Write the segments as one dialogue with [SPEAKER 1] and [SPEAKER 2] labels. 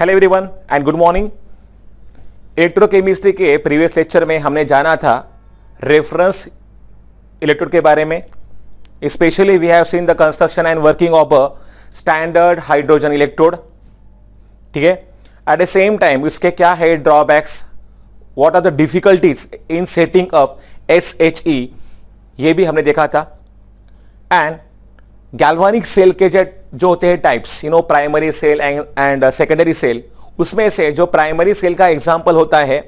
[SPEAKER 1] Hello everyone and good morning. Electrochemistry के previous lecture में हमने जाना था रेफरेंस इलेक्ट्रोड के बारे में। Specially we have seen the construction and working of a standard hydrogen electrode. ठीक है, एट द सेम टाइम इसके क्या है drawbacks, what are the difficulties in setting up SHE, ये भी हमने देखा था। एंड गैल्वानिक सेल के जो होते हैं types, primary cell and secondary cell, उसमें से जो प्राइमरी सेल का एग्जांपल होता है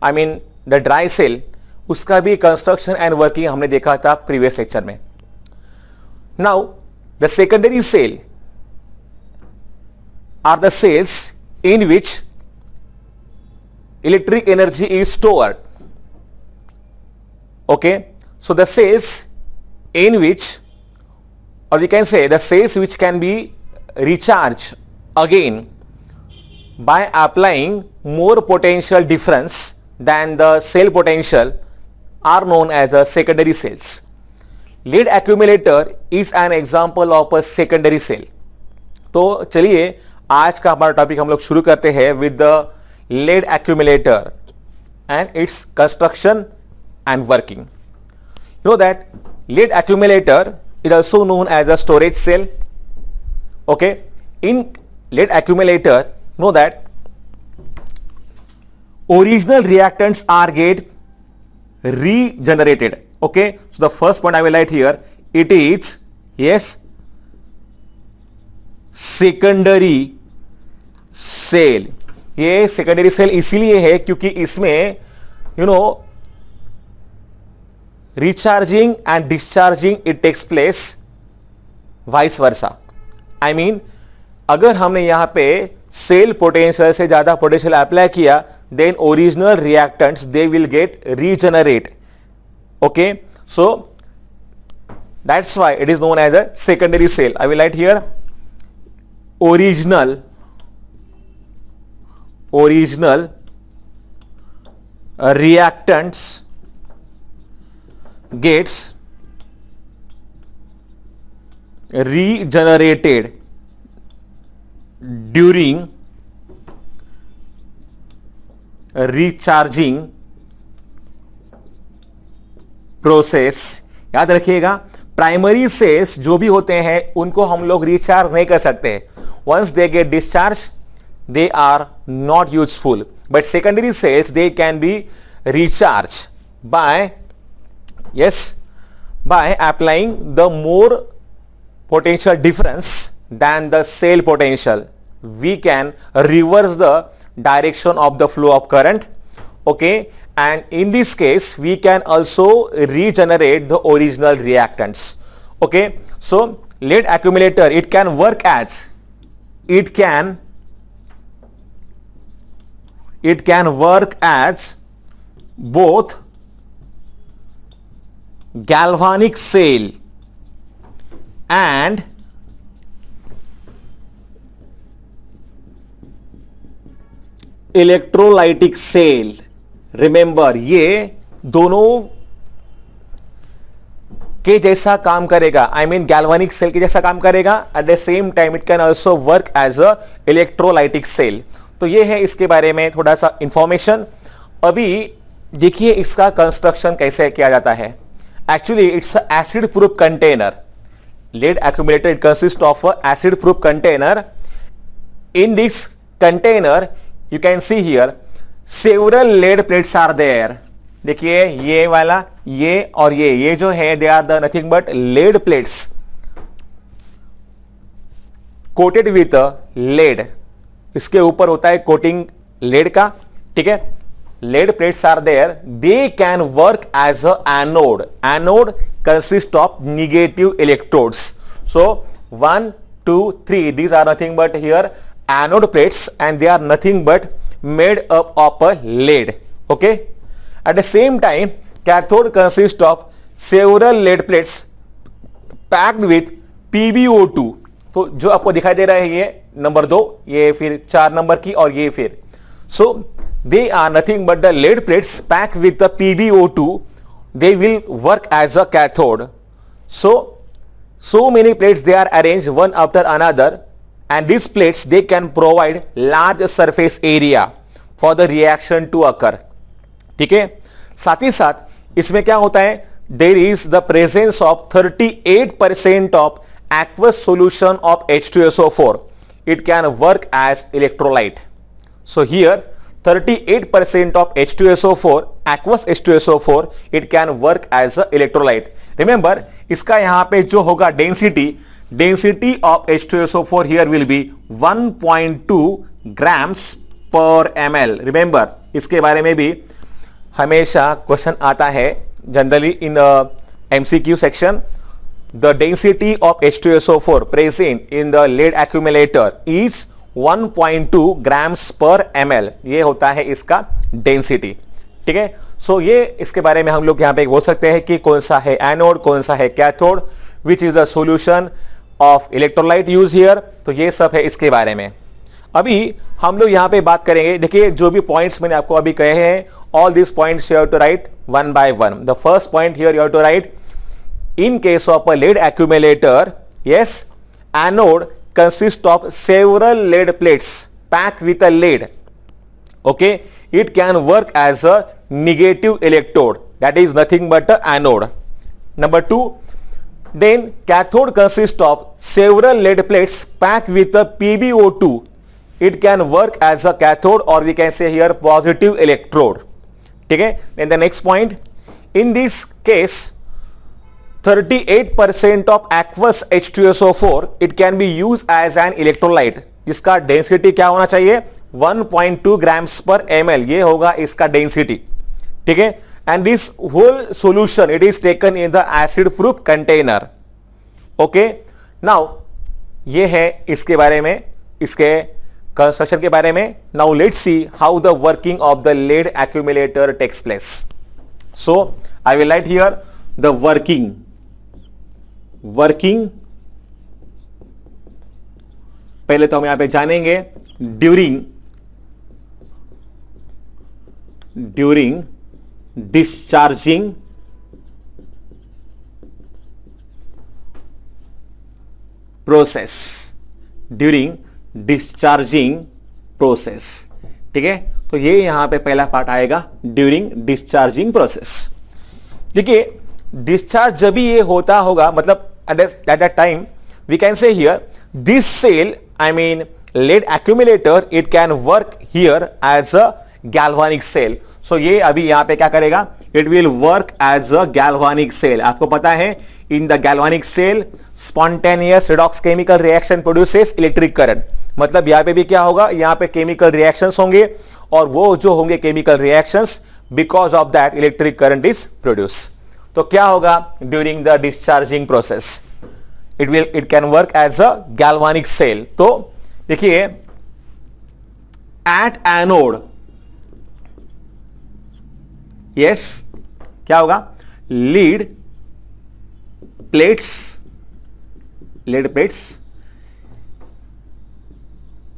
[SPEAKER 1] I mean the dry cell, उसका भी कंस्ट्रक्शन एंड वर्किंग हमने देखा था प्रीवियस लेक्चर में। Now the secondary cell are the cells in which electric energy is stored. Okay, so the cells in which, or we can say the cells which can be recharged again by applying more potential difference than the cell potential are known as the secondary cells. Lead accumulator is an example of a secondary cell. तो चलिए आज का हमारा topic हम लोग शुरू करते हैं with the lead accumulator and its construction and working. You know that lead accumulator is also known as a storage cell. Okay, in lead accumulator, you know that original reactants are get regenerated. Okay, so the first point I will write here, it is yes secondary cell. ये secondary cell इसीलिए है क्योंकि इसमें recharging and discharging it takes place vice versa. I mean अगर हमने यहां पे cell potential से ज्यादा पोटेंशियल अप्लाई किया, then original reactants they will get regenerate. Okay, so that's why it is known as a secondary cell. I will write here original reactants gets regenerated during recharging process। याद रखिएगा, primary cells जो भी होते हैं उनको हम लोग recharge नहीं कर सकते। Once they get discharge they are not useful, but secondary cells they can be recharged by applying the more potential difference than the cell potential. We can reverse the direction of the flow of current. Okay, and in this case we can also regenerate the original reactants. Okay, so lead accumulator, it can work as both galvanic cell and electrolytic cell. Remember, ये दोनों के जैसा काम करेगा। I mean galvanic cell के जैसा काम करेगा। At the same time it can also work as a electrolytic cell. तो ये है इसके बारे में थोड़ा सा इंफॉर्मेशन। अभी देखिए इसका कंस्ट्रक्शन कैसे किया जाता है। Actually it's acid proof container. lead accumulator, it consists of a acid proof container. In this container you can see here several lead plates are there. देखिए ये वाला, ये और ये जो है they are the nothing but lead plates coated with lead. इसके ऊपर होता है कोटिंग लेड का। ठीक है, lead plates are there, they can work as a anode consists of negative electrodes. So 1 2 3, these are nothing but here anode plates and they are nothing but made up of a lead. Okay, at the same time cathode consists of several lead plates packed with PbO2. तो जो आपको दिखाई दे रहा है ये number 2, ये फिर 4 number की और ये फिर, so they are nothing but the lead plates packed with the PbO2. They will work as a cathode. So many plates they are arranged one after another and these plates they can provide large surface area for the reaction to occur. ठीक है, साथ ही साथ इसमें क्या होता है, there is the presence of 38% of aqueous solution of H2SO4. It can work as electrolyte. So here 38% of H2SO4, aqueous H2SO4, it can work as a electrolyte. Remember, इसका यहां पे जो होगा density of H2SO4 here will be 1.2 grams per ml. Remember, इसके बारे में भी हमेशा क्वेश्चन आता है generally in MCQ section. The density of H2SO4 present in the lead accumulator is 1.2 grams per ml. ये होता है इसका डेंसिटी. ठीक है, सो ये इसके बारे में हम लोग यहां पे बोल सकते हैं कि कौन सा है एनोड, कौन सा है cathode, which is the solution of electrolyte use here. तो ये सब है इसके बारे में. अभी हम लोग यहां पे बात करेंगे. देखिए जो भी पॉइंट्स मैंने आपको अभी कहे हैं, all this points you have to write one by one. The first point here you have to write, in case of a lead accumulator, yes, anode consists of several lead plates packed with a lead. Okay, it can work as a negative electrode, that is nothing but a anode. Number two, then cathode consists of several lead plates packed with a PbO2. It can work as a cathode, or we can say here positive electrode. Okay, then the next point, in this case 38% of aqueous H2SO4, it can be used as an electrolyte. जिसका density क्या होना चाहिए, 1.2 grams per ml. ये होगा इसका density. ठीक है, and this whole solution it is taken in the acid proof container. Okay, now ये है इसके बारे में, इसके कंस्ट्रक्शन के बारे में. Now let's see how the working of the lead accumulator takes place. So I will write here the working पहले तो हम यहां पे जानेंगे ड्यूरिंग डिस्चार्जिंग प्रोसेस. ठीक है, तो ये यहां पे पहला पार्ट आएगा ड्यूरिंग डिस्चार्जिंग प्रोसेस. देखिए डिस्चार्ज जब भी ये होता होगा, मतलब at that time we can say here this cell, I mean lead accumulator, it can work here as a galvanic cell. So ये अभी यहां पे क्या करेगा, it will work as a galvanic cell. आपको पता है in the galvanic cell spontaneous redox chemical reaction produces electric current. मतलब यहां पे भी क्या होगा, यहां पे chemical reactions होंगे, और वो जो होंगे chemical reactions, because of that electric current is produced. तो क्या होगा during the discharging process, it can work as a galvanic cell. तो देखिए एट एनोड, यस, क्या होगा, lead plates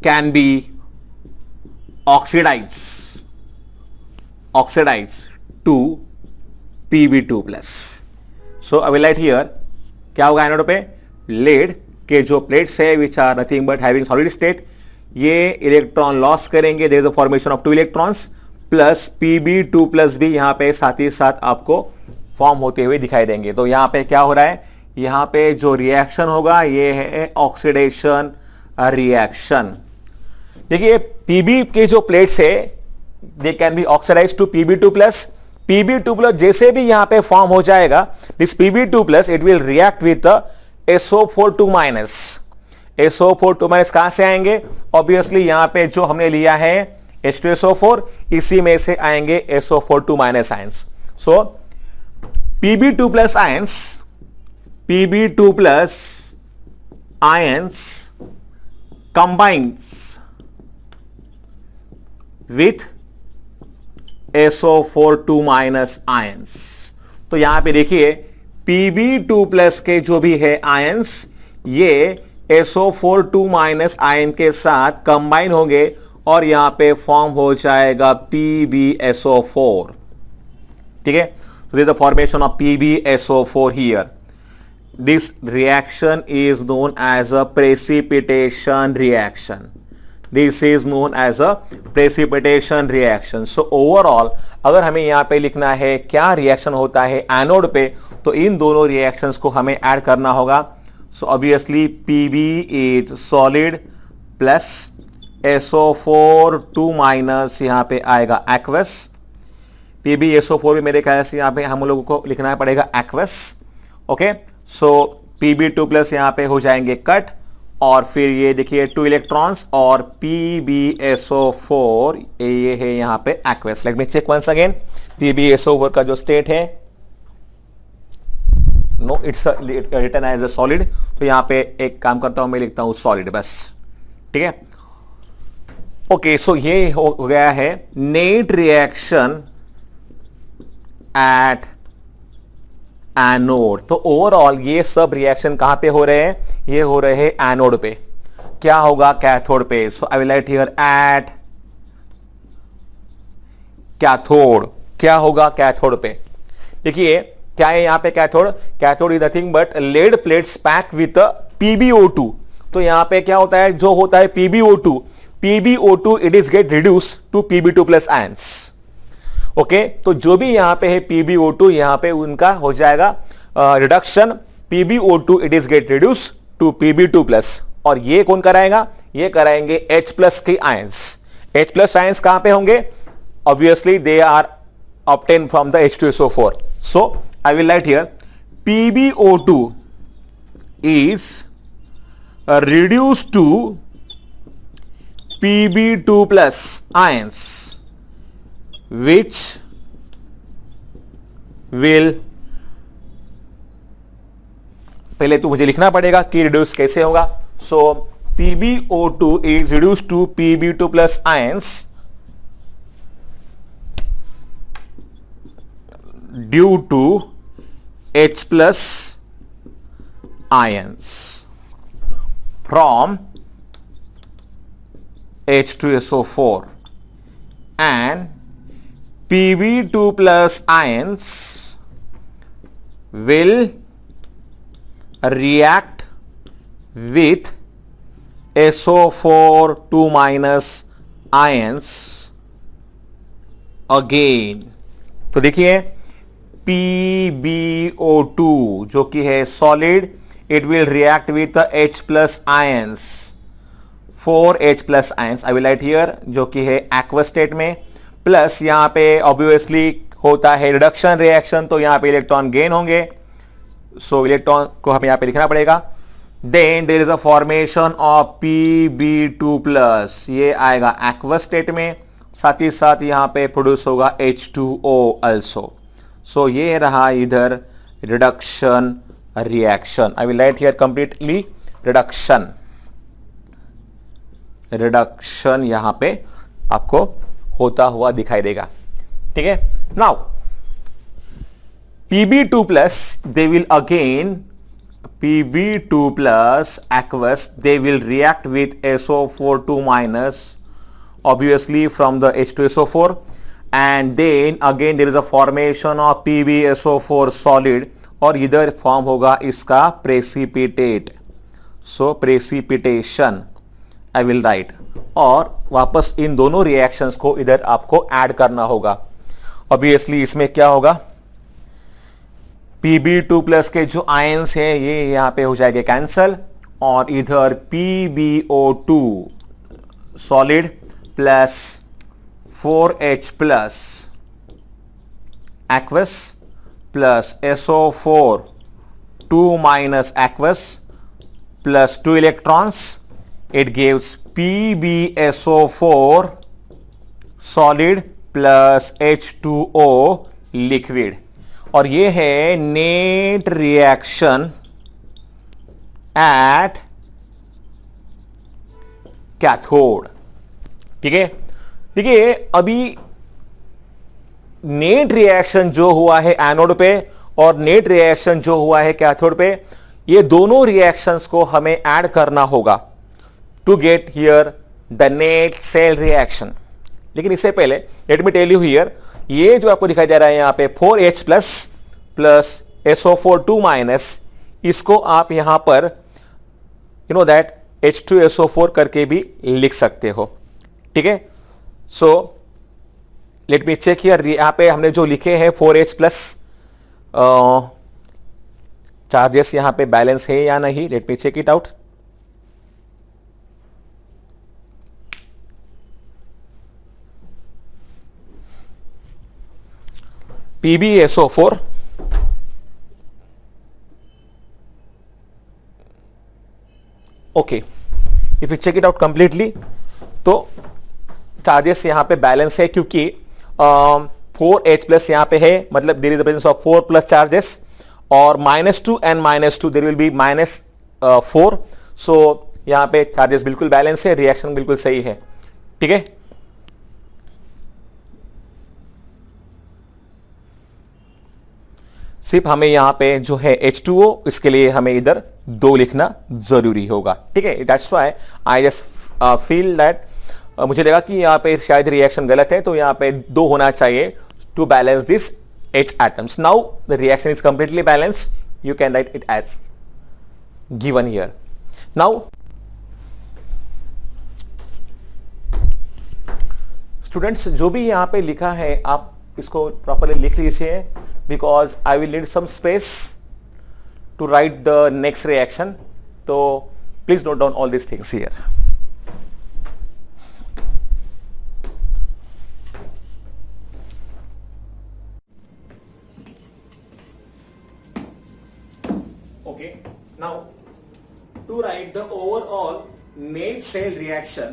[SPEAKER 1] can be oxidise to Pb2 plus. So I will write here क्या होगा एनोड पे, लेड के जो प्लेट्स है which are nothing but having solid state, ये इलेक्ट्रॉन लॉस करेंगे, there is a formation of 2 electrons, plus Pb2 plus भी यहां पे साथ ही साथ आपको फॉर्म होते हुए दिखाई देंगे. तो यहां पे क्या हो रहा है, यहां पे जो रिएक्शन होगा ये है ऑक्सीडेशन रिएक्शन. देखिए Pb के जो प्लेट्स है they can be oxidise to Pb2 plus. Pb2 plus जैसे भी यहां पे फॉर्म हो जाएगा, this Pb2 plus it will react with SO42 minus. SO42 minus कहां से आएंगे, ऑब्वियसली यहां पे जो हमने लिया है H2SO4, इसी में से आएंगे SO42 minus ions. So Pb2 plus ions combines with SO42 minus ions. तो यहां पे देखिए Pb2 प्लस के जो भी है आयंस, ये SO42 माइनस आयन के साथ कंबाइन होंगे और यहां पे फॉर्म हो जाएगा PbSO4. ठीक है, so this is the formation of PbSO4 here. This reaction is known as a precipitation reaction. This is known as a precipitation reaction. So overall अगर हमें यहां पे लिखना है क्या रिएक्शन होता है एनोड पे, तो इन दोनों रिएक्शंस को हमें ऐड करना होगा. So obviously Pb is solid plus SO4 2 minus यहां पे आएगा एक्वस. PbSO4 भी मेरे ख्याल से यहां पे हम लोगों को लिखना पड़ेगा एक्वस. ओके, सो Pb2 प्लस यहां पे हो जाएंगे कट, और फिर ये देखिए 2 इलेक्ट्रॉन्स और PbSO4 ये है यहां पे aqueous. Let me check once again. PbSO4 का जो स्टेट है, no it's written as a solid, तो यहां पे एक काम करता हूं, मैं लिखता हूं सॉलिड बस. ठीक है, ओके. सो ये हो गया है नेट रिएक्शन एट एनोड. तो ओवरऑल ये सब रिएक्शन कहां पे हो रहे हैं? ये हो रहे हैं एनोड पे. क्या होगा कैथोड पे? So I will write here at cathode. क्या होगा कैथोड पे? देखिए क्या है यहां पे cathode. Cathode is nothing but lead plates pack with PbO2. तो यहां पे क्या होता है, जो होता है PbO2 it is get reduce to Pb2 plus ions. Okay, तो जो भी यहां पे है PbO2, यहां पे उनका हो जाएगा reduction. PbO2 it is get reduce to Pb2 plus. और ये कौन कराएगा? ये कराएंगे H प्लस के आयंस. H प्लस आयंस कहां पे होंगे? Obviously they are obtain from the H2SO4. So I will write here PbO2 is reduced to Pb2 plus ions which will, पहले तो मुझे लिखना पड़ेगा कि रिड्यूस कैसे होगा. सो PbO2 is reduced to Pb2 plus ions due to H plus ions from H2SO4, and Pb2 plus ions will react with SO4 2 minus ions again. तो देखिए PbO2 जो कि है solid, it will react with the H plus ions, 4H plus ions I will write here, जो कि है aqueous state में. Plus यहां पे ऑब्वियसली होता है रिडक्शन रिएक्शन, तो यहां पे इलेक्ट्रॉन गेन होंगे. सो इलेक्ट्रॉन को हमें यहां पे लिखना पड़ेगा. Then there is a formation of Pb2 plus, ये आएगा aqueous स्टेट में. साथ ही साथ यहां पे प्रोड्यूस होगा H2O also. सो ये रहा इधर reduction reaction. I will write here completely reduction यहां पे आपको होता हुआ दिखाई देगा. ठीक है, now Pb2 plus they will again, Pb2 plus aqueous they will react with SO4 2 minus obviously from the H2SO4, and then again there is a formation of PbSO4 solid, और इधर फॉर्म होगा इसका precipitate. So precipitation I will right, और वापस इन दोनों reactions को इधर आपको ऐड करना होगा. ऑब्वियसली इसमें क्या होगा, Pb2 प्लस के जो आयंस है ये यहां पे हो जाएंगे कैंसल, और इधर PbO2 solid plus 4H plus aqueous plus SO4 2 minus aqueous plus 2 electrons, it gives PbSO4 solid plus H2O liquid. और ये है नेट रिएक्शन एट कैथोड. ठीक है, देखिए अभी नेट रिएक्शन जो हुआ है एनोड पे और नेट रिएक्शन जो हुआ है कैथोड पे, ये दोनों रिएक्शंस को हमें ऐड करना होगा to get here the net cell reaction. लेकिन इससे पहले let me tell you here, ये जो आपको दिखाई दे रहा है यहां पे 4H plus plus SO4 2 minus, इसको आप यहां पर दैट H2SO4 करके भी लिख सकते हो, ठीक है। So let me check here, यहां पे हमने जो लिखे हैं 4H प्लस चार्जेस यहां पे बैलेंस है या नहीं, let me check it out. PbSO4 okay, if you check it out completely तो चार्जेस यहां पे बैलेंस है, क्योंकि 4H प्लस यहां पे है, मतलब there is the presence of 4 plus charges, और -2 and -2 there will be -4। So यहां पे चार्जेस बिल्कुल बैलेंस है, रिएक्शन बिल्कुल सही है, ठीक है। सिर्फ हमें यहां पे जो है H2O, इसके लिए हमें इधर 2 लिखना जरूरी होगा, ठीक है। That's why I just feel that, मुझे लगा कि यहां पे शायद रिएक्शन गलत है, तो यहां पे 2 होना चाहिए to balance this H atoms. Now the reaction is completely balanced. You can write it as given here. Now students, जो भी यहां पे लिखा है आप इसको प्रॉपरली लिख लीजिए, because I will need some space to write the next reaction. So please note down all these things here. Okay, now to write the overall net cell reaction,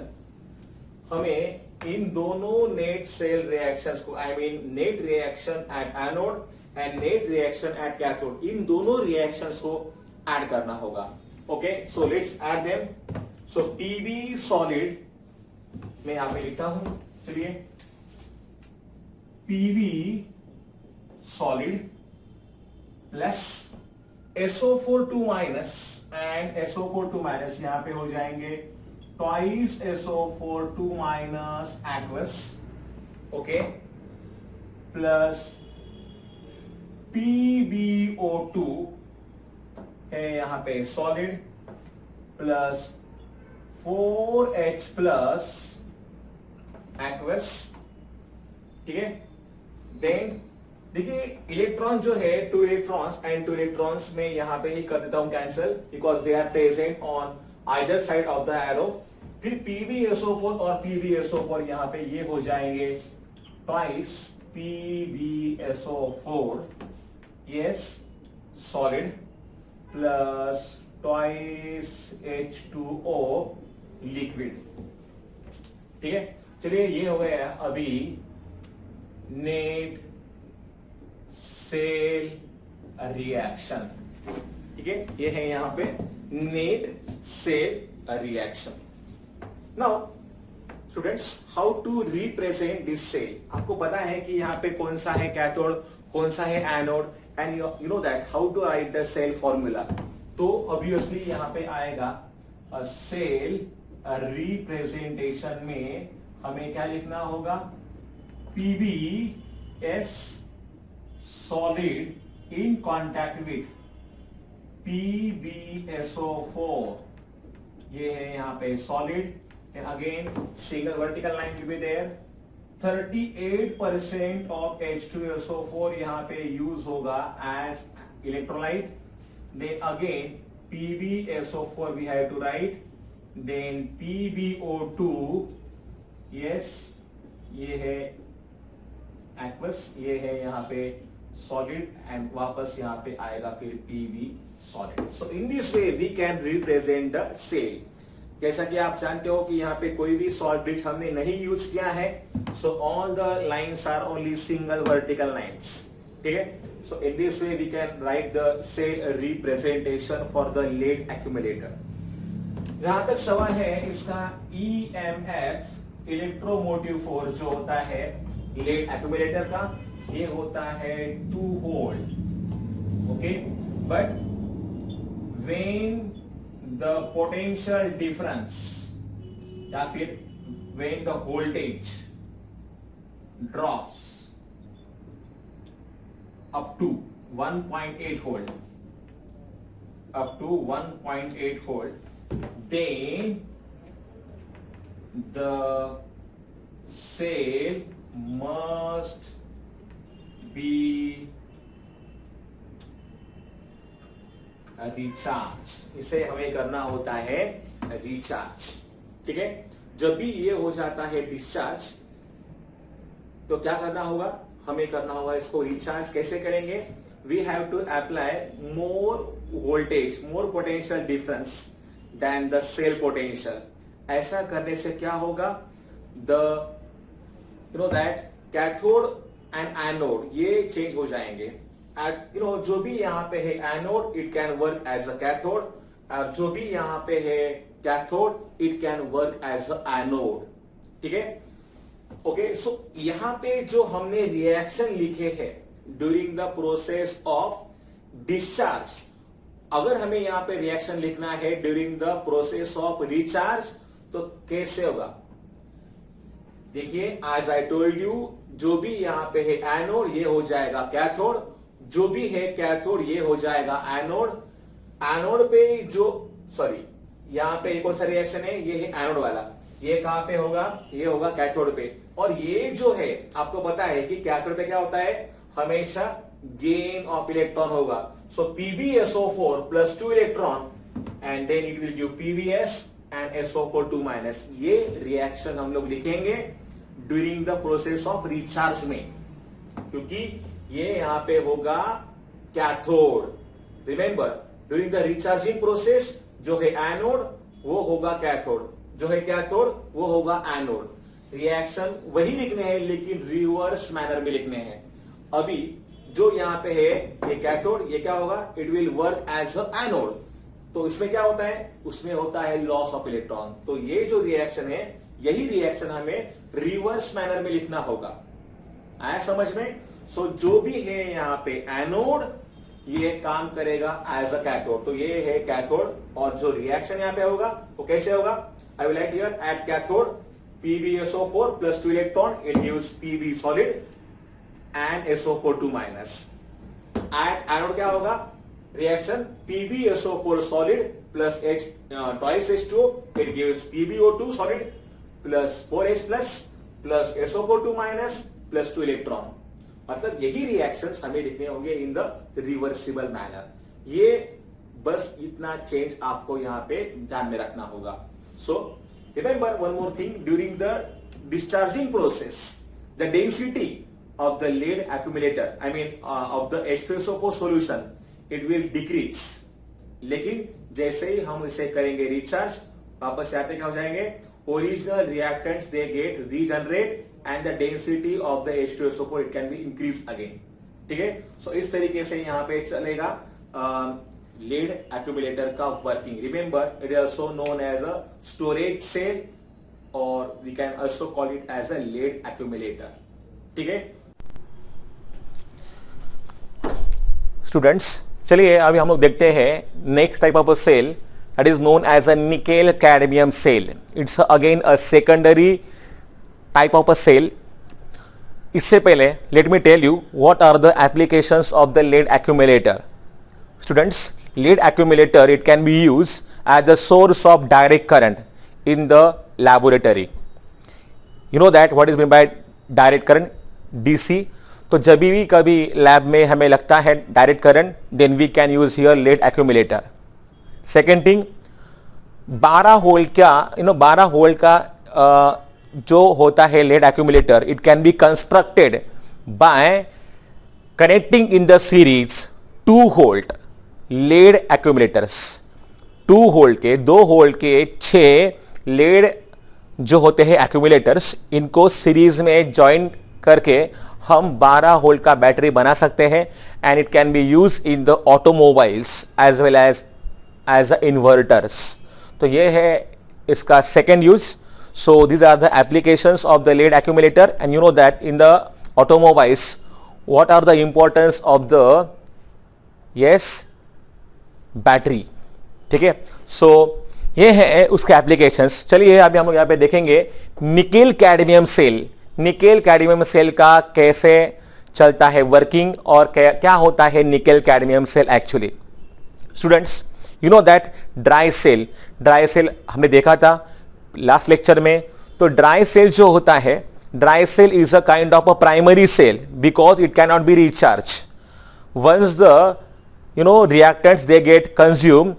[SPEAKER 1] हमें इन दोनों नेट सेल रिएक्शंस को, I mean net reaction at anode and net reaction at cathode, इन दोनों reactions को add करना होगा। Okay, so let's add them. So PB solid मैं यहां पे लिखता हूं, चलिए PB solid plus SO4 2 minus and SO4 2 minus यहां पे हो जाएंगे twice SO4 2 minus aqueous, okay, plus PbO2 है यहां पे solid plus 4H plus aqueous, ठीक है। देन देखिए इलेक्ट्रॉन जो है 2 इलेक्ट्रॉन्स एंड 2 इलेक्ट्रॉन्स में यहां पे ही कर देता हूं cancel, because they are present on either side of the arrow. फिर PbSO4 और PbSO4 यहां पे ये हो जाएंगे twice PbSO4 S solid plus twice H2O liquid, ठीक है। चलिए ये हो गया अभी नेट सेल रिएक्शन, ठीक है। ये है यहां पे net cell reaction. Now students, how to represent this cell, आपको पता है कि यहां पे कौन सा है कैथोड, कौन सा है anode, and you know that how to write the cell formula. तो ऑब्वियसली यहां पे आएगा सेल रिप्रेजेंटेशन में हमें क्या लिखना होगा, PbS solid in contact with PbSO4, ये है यहां पे solid, and again single vertical line will be there। 38% of H2SO4 यहां पे यूज होगा as electrolyte। then again PbSO4 we have to write, then PbO2 yes ये है aqueous, ये है यहां पे सॉलिड, एंड वापस यहां पे आएगा फिर Pb solid. So in this way we can represent the cell. जैसा कि आप जानते हो कि यहाँ पे कोई भी सॉल्ट ब्रिज हमने नहीं यूज किया है, so all the lines are only single vertical lines, ठीक है। So in this way we can write the cell representation for the lead accumulator. जहां तक सवाल है इसका EMF इलेक्ट्रोमोटिव फोर्स जो होता है लेड एक्यूमुलेटर का, ये होता है 2 volt, okay. But when the potential difference या फिर when the voltage drops up to 1.8 volt, up to 1.8 volt, then the cell must be recharge. इसे हमें करना होता है रिचार्ज. ठीक है, जब भी ये हो जाता है डिस्चार्ज तो क्या करना होगा, हमें करना होगा इसको रिचार्ज. कैसे करेंगे, we have to apply more voltage, more potential difference than the cell potential. ऐसा करने से क्या होगा, the you know that cathode and anode ये चेंज हो जाएंगे. जो भी यहाँ पे है anode, it can work as a cathode. जो भी यहाँ पे है cathode, it can work as a anode. ठीक है, ओके. सो यहाँ पे जो हमने रिएक्शन लिखे हैं during the process of discharge, अगर हमें यहाँ पे रिएक्शन लिखना है during the process of recharge तो कैसे होगा. देखिए, एज आई टोल्ड यू, जो भी यहाँ पे है एनोड ये हो जाएगा कैथोड, जो भी है कैथोड ये हो जाएगा एनोड. एनोड पे जो यहाँ पे एक और सा रिएक्शन है, ये है एनोड वाला, ये कहां पे होगा, ये होगा कैथोड पे. और ये जो है आपको पता है कि कैथोड पे क्या होता है, हमेशा गेन ऑफ इलेक्ट्रॉन होगा. So PbSO4 plus 2 electron and then it will give PbS and SO4 2 minus. ये रिएक्शन हम लोग लिखेंगे during the process of recharge में, क्योंकि ये यहां पे होगा cathode. Remember, during the recharging process जो है एनोड वो होगा कैथोड, जो है कैथोड वो होगा एनोड. रिएक्शन वही लिखने हैं लेकिन रिवर्स मैनर में लिखने हैं. अभी जो यहाँ पे है ये कैथोड, ये क्या होगा, it will work as a anode. तो इसमें क्या होता है, उसमें होता है लॉस ऑफ इलेक्ट्रॉन. तो ये जो रिएक्शन है, यही रिएक्शन हमें रिवर्स मैनर में लिखना होगा. आया समझ में. सो जो भी है यहाँ पे एनोड, ये काम करेगा एज अ कैथोड. तो ये है कैथोड, और जो रिएक्शन यहाँ पे होगा वो कैसे होगा, आई will write here at cathode PbSO4 plus 2 electron, it gives Pb solid and SO4 2 minus. At anode क्या होगा, reaction PbSO4 solid plus H twice H2O, it gives PbO2 solid plus 4H plus SO4 2 minus plus 2 electron. मतलब यही reactions हमें लिखने होंगे in the reversible manner. ये बस इतना चेंज आपको यहाँ पे ध्यान में रखना होगा. सो remember one more thing, during the discharging process the density of the lead accumulator, I mean of the H2SO4 solution, it will decrease. लेकिन जैसे ही हम इसे करेंगे रिचार्ज, वापस यहाँ पे क्या हो जाएंगे, original reactants they get regenerate and the density of the H2SO4 it can be increase again. ठीक है. सो इस तरीके से यहाँ पे चलेगा lead accumulator का working. Remember, it is also known as a storage cell or we can also call it as a lead accumulator. ठीक है स्टूडेंट्स, चलिए अभी हम लोग देखते हैं next type of a cell that is known as a nickel cadmium cell. It's again a secondary type of a cell. इससे पहले let me tell you what are the applications of the lead accumulator. Students, lead accumulator, it can be used as a source of direct current in the laboratory. You know that what is meant by direct current, DC. तो जब भी कभी lab में हमें लगता है direct current, then we can use here lead accumulator. Second thing, 12 होल का 12 होल का जो होता है lead accumulator, it can be constructed by connecting in the series 2 volt lead accumulators. 2 hold के 2 होल्ड के 6 lead जो होते हैं एक्यूमुलेटर्स, इनको सीरीज में ज्वाइन करके हम 12 होल्ड का बैटरी बना सकते हैं. And it can be use in the automobiles as well as inverters. तो ये है इसका second use. So these are the applications of the lead accumulator. And you know that in the automobiles what are the importance of the battery. ठीक है. सो ये है उसके applications. चलिए अभी हम लोग यहाँ पे देखेंगे nickel cadmium cell. Nickel cadmium cell का कैसे चलता है वर्किंग और क्या होता है nickel cadmium cell actually. Students, you know that dry cell हमने देखा था लास्ट लेक्चर में। तो ड्राई सेल जो होता है, dry cell is a kind of a primary cell because it can not be recharge once the reactants they get consumed,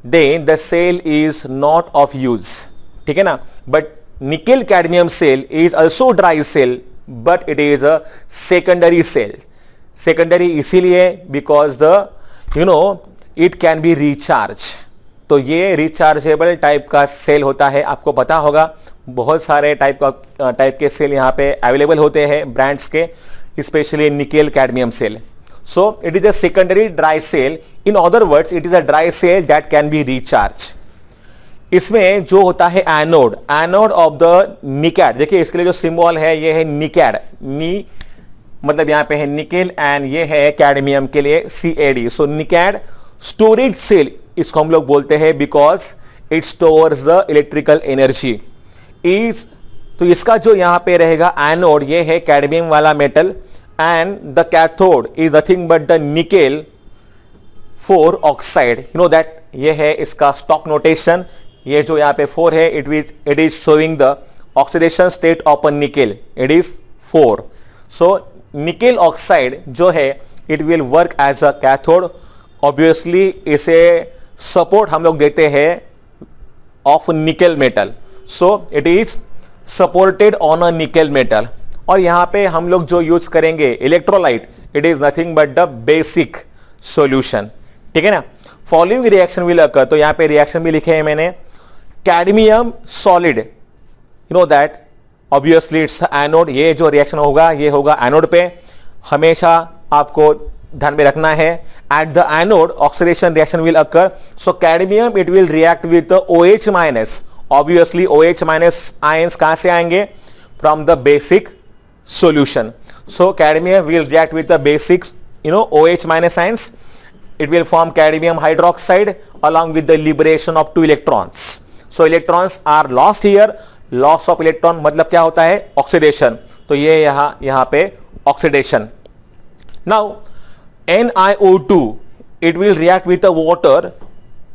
[SPEAKER 1] then the cell is not of use, ठीक है ना। But nickel cadmium cell is also dry cell but it is a secondary cell. Secondary इसीलिए because it can be recharge. तो ये rechargeable type का cell होता है। आपको पता होगा बहुत सारे टाइप के सेल यहाँ पे अवेलेबल होते हैं ब्रांड्स के, specially nickel cadmium cell. So it is a secondary dry cell. In other words, it is a dry cell that can be recharged. इसमें जो होता है एनोड ऑफ द निकैड, देखिए इसके लिए जो सिंबल है ये है निकैड, नी मतलब यहां पे है निकेल एंड ये है कैडमियम के लिए CAD। सो निकैड स्टोरेज सेल इसको हम लोग बोलते हैं because it stores the electrical energy. तो इसका जो यहां पे रहेगा एनोड, ये है कैडमियम वाला metal and the cathode is nothing but the nickel 4 oxide। you know that ये है इसका stock notation, ये जो यहाँ पे 4 है it is showing the oxidation state of a nickel, it is 4। so nickel oxide जो है it will work as a cathode। obviously इसे support हम लोग देते हैं of nickel metal, so it is supported on a nickel metal। और यहां पे हम लोग जो यूज करेंगे electrolyte, it is nothing but the basic solution, ठीक है ना। फॉलोइंग रिएक्शन विल अकर, तो यहां पे रिएक्शन भी लिखे हैं मैंने। Cadmium solid, you know that obviously it's anode, ये जो रिएक्शन होगा ये होगा एनोड पे, हमेशा आपको ध्यान में रखना है। At the anode oxidation reaction will occur, so cadmium it will react with OH minus. Obviously OH minus ions कहां से आएंगे? From the basic solution। so cadmium will react with the basics OH minus ions, it will form cadmium hydroxide along with the liberation of 2 electrons। so electrons are lost here, loss of electron मतलब क्या होता है? oxidation। तो ये यहां पे oxidation। now NiO2 it will react with the water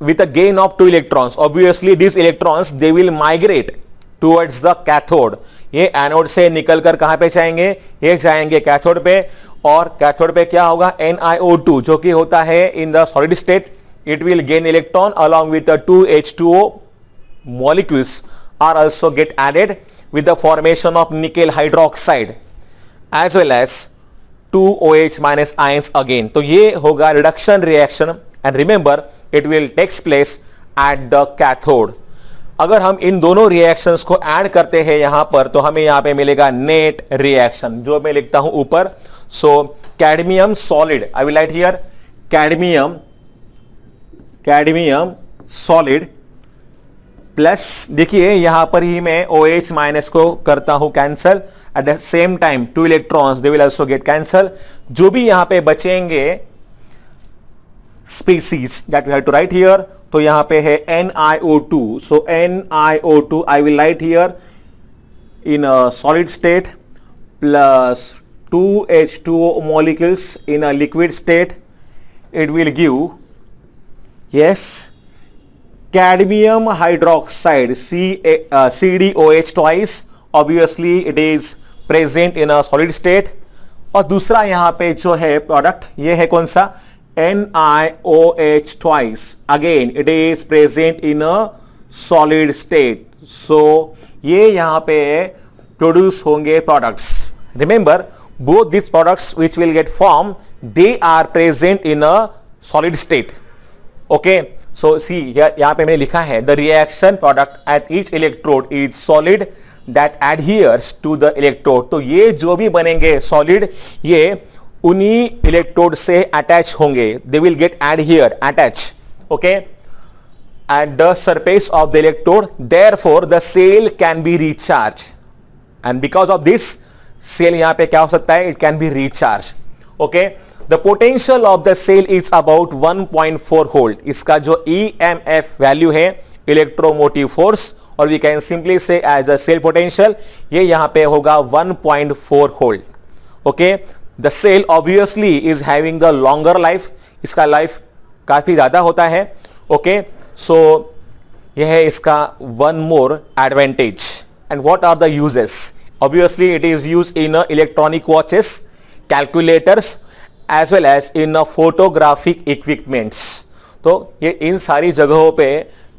[SPEAKER 1] with a gain of 2 electrons। obviously these electrons they will migrate towards the cathode। ये anode से निकलकर कहां पे जाएंगे? ये जाएंगे कैथोड पे, और कैथोड पे क्या होगा? NiO2 जो कि होता है in the solid state, it will gain electron along with the 2 H2O molecules are also get added with the formation of nickel hydroxide as well as 2 OH minus ions again। तो ये होगा reduction reaction and remember it will takes place at the cathode. अगर हम इन दोनों reactions को add करते हैं यहां पर, तो हमें यहां पे मिलेगा नेट रिएक्शन, जो मैं लिखता हूं ऊपर। So cadmium solid, I will write here cadmium solid plus, देखिए यहां पर ही मैं OH माइनस को करता हूं cancel, at the same time 2 electrons they will also get cancel. जो भी यहां पे बचेंगे species that we have to write here, तो यहां पे है NiO2। so NiO2 I will write here in a solid state plus 2 H2O molecules in a liquid state, it will give, yes, cadmium hydroxide CdOH twice। obviously it is present in a solid state। और दूसरा यहां पे जो है product, ये है कौन सा? NiOH twice, again it is present in a solid state। so ये यहां पे प्रोड्यूस होंगे products. Remember both these products which will get formed, they are present in a solid state। okay, so see यहां पे मैंने लिखा है the reaction product at each electrode is solid that adheres to the electrode। तो ये जो भी बनेंगे सॉलिड, ये उन्हीं इलेक्ट्रोड से अटैच होंगे, they will get adhere, attach, okay, at the surface of the electrode, therefore the cell can be recharge and because of this cell यहां पे क्या हो सकता है? It can be recharge. Okay, the potential of the cell is about 1.4 volt. इसका जो EMF value है, electromotive force, और we can simply say as a cell potential, ये यहां पे होगा 1.4 volt. Okay, the cell obviously is having the longer life, इसका life काफी ज्यादा होता है, ओके, सो यह है इसका one more advantage. And what are the uses? Obviously it is use in electronic watches, calculators as well as in photographic equipments. तो ये इन सारी जगहों पे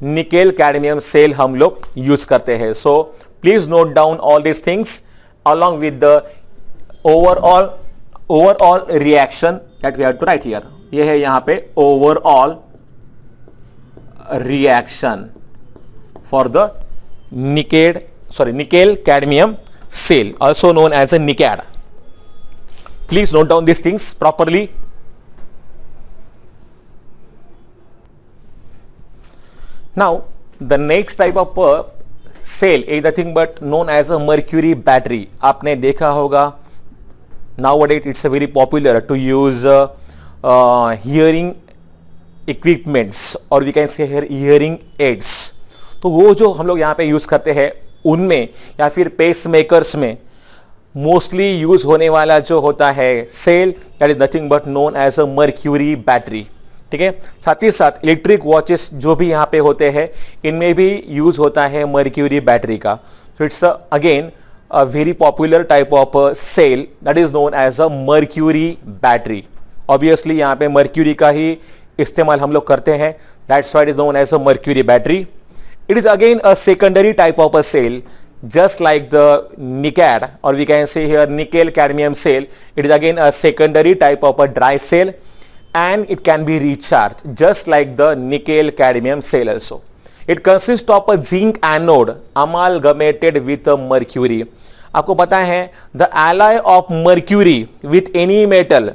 [SPEAKER 1] निकेल कैडमियम सेल हम लोग यूज करते हैं. So please note down all this things along with the overall reaction that we have to write here. ये है यहां पे overall reaction for the nickel cadmium cell, also known as a NiCad. Please note down these things properly. Now the next type of cell is nothing but known as a mercury battery. आपने देखा होगा nowadays it's a very popular to use hearing equipments or we can say here hearing aids. तो वो जो हम लोग यहाँ पे यूज करते हैं उनमें या फिर पेस मेकर्स में मोस्टली यूज होने वाला जो होता है cell that is nothing but known as a mercury battery. ठीक है, साथ ही साथ इलेक्ट्रिक वॉचेस जो भी यहाँ पे होते हैं इनमें भी यूज होता है मर्क्यूरी बैटरी का. So it's again a very popular type of cell that is known as a mercury battery. Obviously यहाँ पे मर्क्यूरी का ही इस्तेमाल हम लोग करते हैं, that's why it is known as a mercury battery. It is again a secondary type of a cell just like the NiCad or we can say here nickel cadmium cell. It is again a secondary type of a dry cell and it can be recharged just like the nickel cadmium cell also. It consists of a zinc anode amalgamated with a mercury. आपको पता है the alloy of mercury with any metal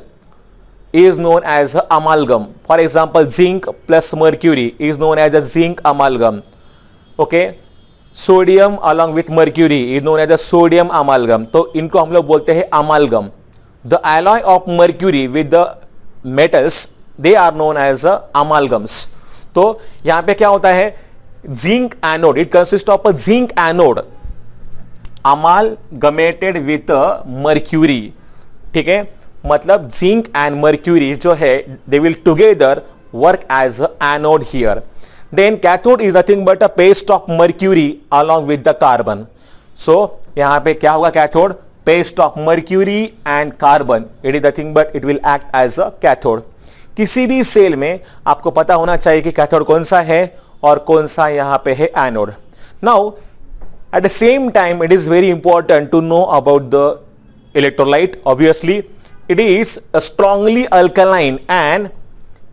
[SPEAKER 1] is known as amalgam. For example, zinc plus mercury is known as a zinc amalgam. Okay, sodium along with mercury is known as a sodium amalgam. तो इनको हम लोग बोलते हैं amalgam. The alloy of mercury with the metals they are known as amalgams. तो यहां पे क्या होता है zinc anode, it consists of a zinc anode amalgamated with mercury. ठीक है, मतलब zinc and mercury जो है they will together work as anode here. Then cathode is nothing but a paste of mercury along with the carbon. So यहां पे क्या होगा cathode? Paste of mercury and carbon. It is nothing but it will act as a cathode. किसी भी cell में आपको पता होना चाहिए कि कैथोड कौन सा है और कौन सा यहां पे है anode. Now at the same time it is very important to know about the electrolyte. Obviously it is a strongly alkaline and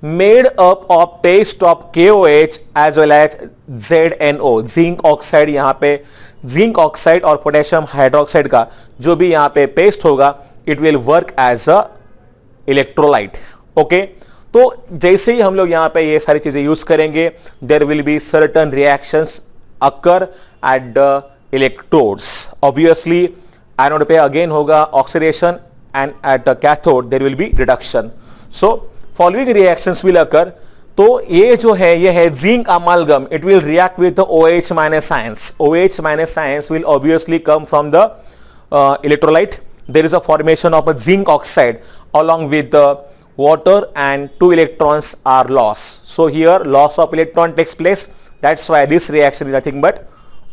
[SPEAKER 1] made up of paste of KOH as well as ZNO, zinc oxide. यहाँ पे zinc oxide और potassium hydroxide का जो भी यहाँ पे paste होगा it will work as a electrolyte. Okay, तो जैसे ही हम लोग यहाँ पे ये सारी चीजें यूज करेंगे there will be certain reactions occur at the electrodes. Obviously anode पे अगेन होगा oxidation and at the cathode there will be reduction. So following reactions will occur. तो ये जो है ये है zinc amalgam, it will react with OH minus ions. OH minus ions will obviously come from the electrolyte. There is a formation of a zinc oxide along with the water and 2 electrons are lost. So here loss of electron takes place. That's why this reaction is nothing but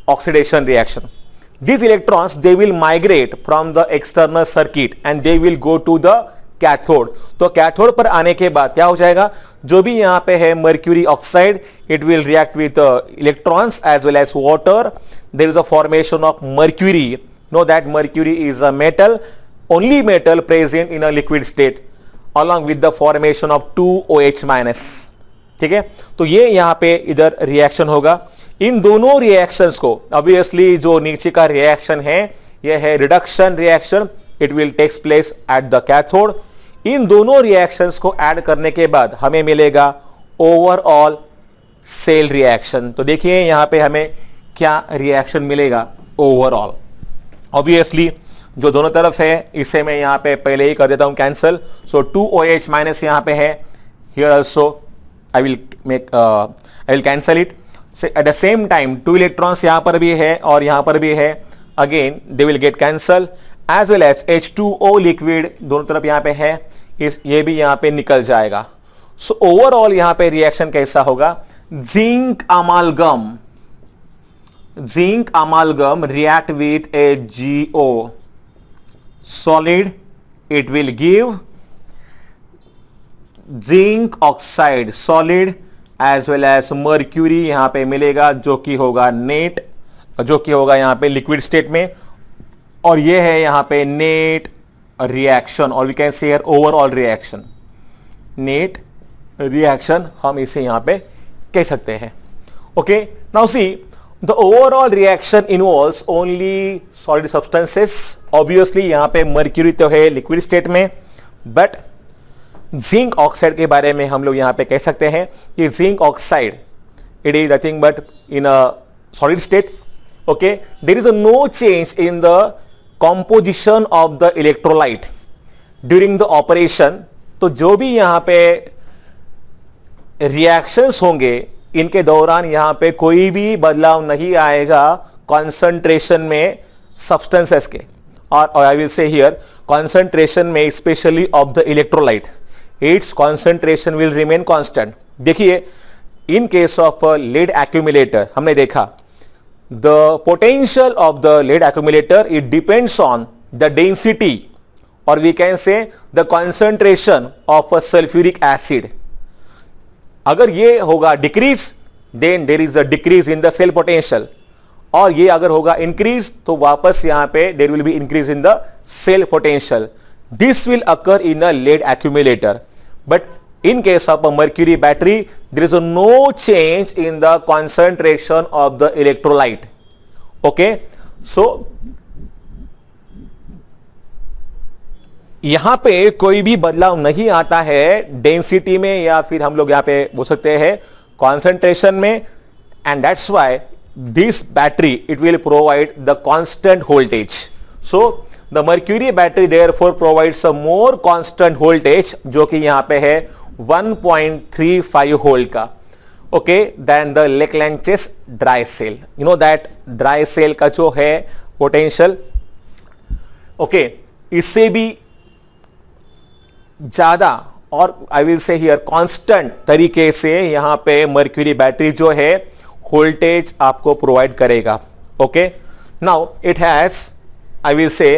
[SPEAKER 1] oxidation reaction. These electrons they will migrate from the external circuit and they will go to the cathode. तो cathode पर आने के बाद क्या हो जाएगा, जो भी यहां पे है mercury oxide it will react with electrons as well as water. There is a formation of mercury. Know that mercury is a metal, only metal present in a liquid state along with the formation of 2 OH minus. ठीक है, तो ये यहां पे इधर reaction होगा. इन दोनों reactions को ऑब्वियसली जो नीचे का रिएक्शन है यह है reduction reaction. It will takes place at the cathode. इन दोनों रिएक्शंस को ऐड करने के बाद हमें मिलेगा ओवरऑल सेल रिएक्शन. तो देखिए यहां पे हमें क्या रिएक्शन मिलेगा ओवरऑल. ऑब्वियसली जो दोनों तरफ है इसे मैं यहां पे पहले ही कर देता हूं कैंसिल. सो 2 OH माइनस यहां पे है. Here also I will cancel it. At the same time 2 electrons यहां पर भी है और यहां पर भी है. Again they will get cancel as well as H2O liquid दोनों तरफ यहां पे है, ये भी यहां पे निकल जाएगा. सो ओवरऑल यहां पे रिएक्शन कैसा होगा, zinc amalgam react with a GO solid, it will give zinc oxide solid as well as mercury यहां पे मिलेगा, जो कि होगा नेट, जो कि होगा यहां पे लिक्विड स्टेट में, और ये है यहां पे नेट रिएक्शन, और we can say here overall reaction, net reaction हम इसे यहां पे कह सकते हैं. Okay, now see the overall reaction involves only solid substances. Obviously यहां पे मर्क्यूरी तो है लिक्विड स्टेट में, बट जिंक ऑक्साइड के बारे में हम लोग यहां पे कह सकते हैं कि zinc oxide it is nothing but in a solid state. Okay, there is no change in the composition of the electrolyte during the operation. तो जो भी यहां पे रिएक्शंस होंगे इनके दौरान यहां पे कोई भी बदलाव नहीं आएगा कॉन्सेंट्रेशन में सब्सटेंसेस के, और I will say here concentration में specially of the electrolyte, it's concentration will remain constant. देखिए in case of lead accumulator हमने देखा the potential of the lead accumulator it depends on the density और we can say the concentration of a sulphuric acid. अगर ये होगा decrease then there is a decrease in the cell potential, और ये अगर होगा इंक्रीज तो वापस यहां पे देर will be increase in the cell potential. This will occur in a lead accumulator, but in case of a mercury battery there is no change in the concentration of the electrolyte. Okay, so यहां पे कोई भी बदलाव नहीं आता है density में या फिर हम लोग यहां पे बोल सकते हैं कॉन्सेंट्रेशन में, and that's why this battery it will provide the constant voltage. So The mercury battery therefore provides a more constant voltage जो कि यहां पे है 1.35 वोल्ट का. Okay, then the Leclanche's dry cell, you know that dry cell का जो है पोटेंशियल, ओके, इससे भी ज्यादा और I will say here constant तरीके से यहां पे मर्क्यूरी बैटरी जो है वोल्टेज आपको प्रोवाइड करेगा. Okay, now it has I will से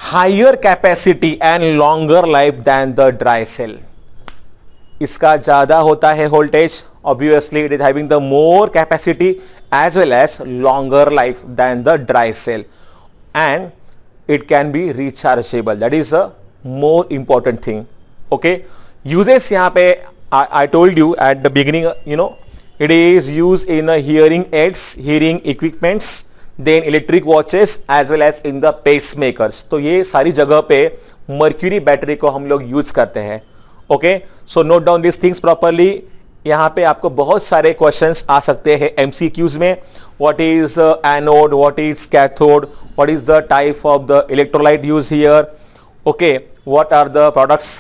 [SPEAKER 1] higher capacity and longer life than the dry cell. इसका ज्यादा होता है voltage, obviously it is having the more capacity as well as longer life than the dry cell, and it can be rechargeable. That is a more important thing. Okay, uses यहाँ पे I told you at the beginning, you know, it is used in hearing aids, hearing equipments, then electric watches as well as in the pacemakers. तो ये सारी जगह पे mercury battery को हम लोग यूज करते हैं. Okay, so note down this things properly. यहां पे आपको बहुत सारे क्वेश्चंस आ सकते हैं एमसीक्यूज में. What is anode, what is cathode, what is the type of the electrolyte use here, okay, what are the products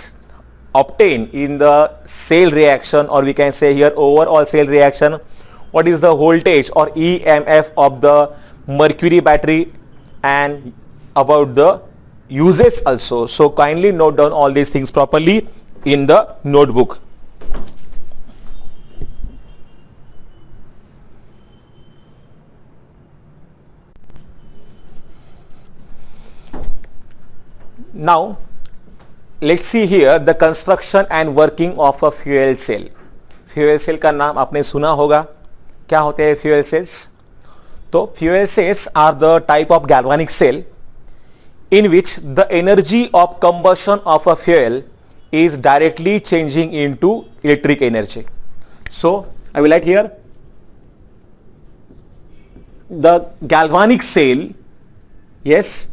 [SPEAKER 1] obtained in the cell reaction, or we can say here overall cell reaction, what is the voltage or EMF of the mercury battery, and about the uses also. So kindly note down all these things properly in the notebook. Now let's see here the construction and working of a fuel cell. fuel cell का नाम आपने सुना होगा. क्या होते हैं fuel cells? तो fuel cells are the type of galvanic cell in which the energy of combustion of a fuel is directly changing into electric energy. So I will write here the galvanic cell, yes,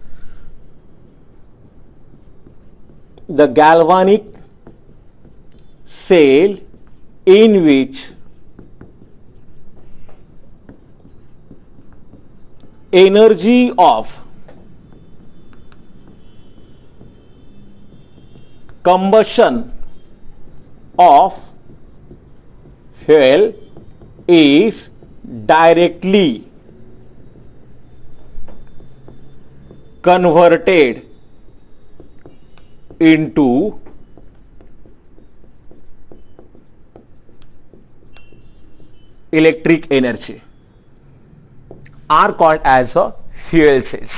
[SPEAKER 1] the galvanic cell in which energy of combustion of fuel is directly converted into electric energy are called as a fuel cells.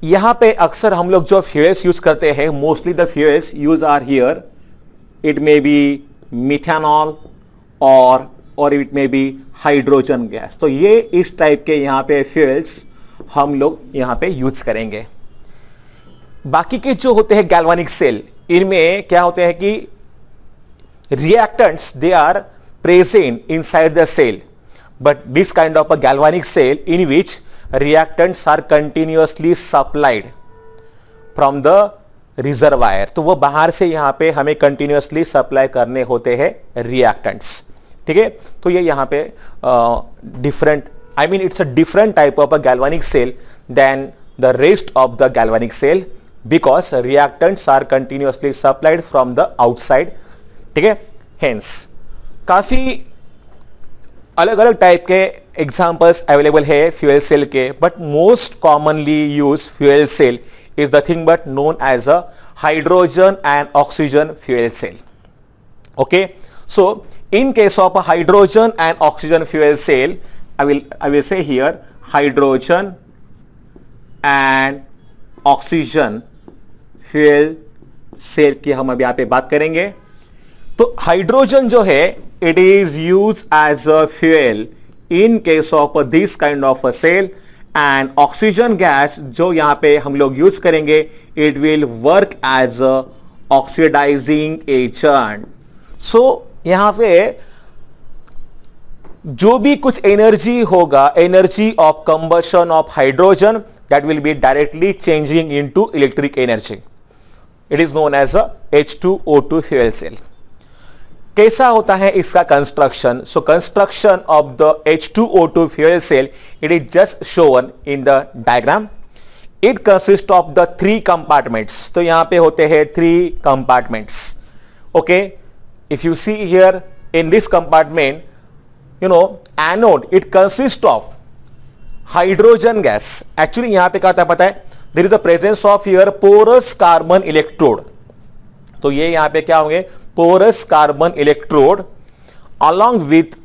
[SPEAKER 1] यहां पे अक्सर हम लोग जो fuels use करते हैं, mostly the fuels use are here, it may be methanol और it may be hydrogen gas. तो ये इस टाइप के यहां पे फ्यूल्स हम लोग यहां पे यूज करेंगे. बाकी के जो होते हैं गैल्वानिक सेल, इनमें क्या होते हैं कि reactants they are present inside the cell, but this kind of a galvanic cell in which reactants are continuously supplied from the reservoir. तो वो बाहर से यहां पे हमें continuously सप्लाई करने होते हैं reactants. ठीक है, तो ये यहां पे different, I mean it's a different type of a galvanic cell than the rest of the galvanic cell because reactants are continuously supplied from the outside. ठीक है, हेंस काफी अलग अलग टाइप के एग्जांपल्स अवेलेबल है फ्यूल सेल के, but most commonly use fuel cell is the thing but known as a hydrogen and oxygen fuel cell. Okay, so in case of hydrogen and oxygen fuel cell, I will say here hydrogen and oxygen fuel cell की हम अभी यहाँ पे बात करेंगे. तो hydrogen जो है it is use as a fuel in case of this kind of a cell, and oxygen gas जो यहां पे हम लोग यूज करेंगे it will work as a oxidizing agent. So यहां पे जो भी कुछ एनर्जी होगा, energy of combustion of hydrogen, that will be directly changing into electric energy. It is known as a H2O2 fuel cell. कैसा होता है इसका construction? So construction of the H2O2 fuel cell, it is just shown in the diagram. It consist of the 3 compartments. तो यहां पे होते हैं 3 compartments. Okay, if you see here in this compartment, you know, anode, it consists of hydrogen gas. Actually यहां पे क्या होता है पता है, there is a presence of here porous carbon electrode. तो ये यहां पे क्या होंगे, porous carbon electrode along with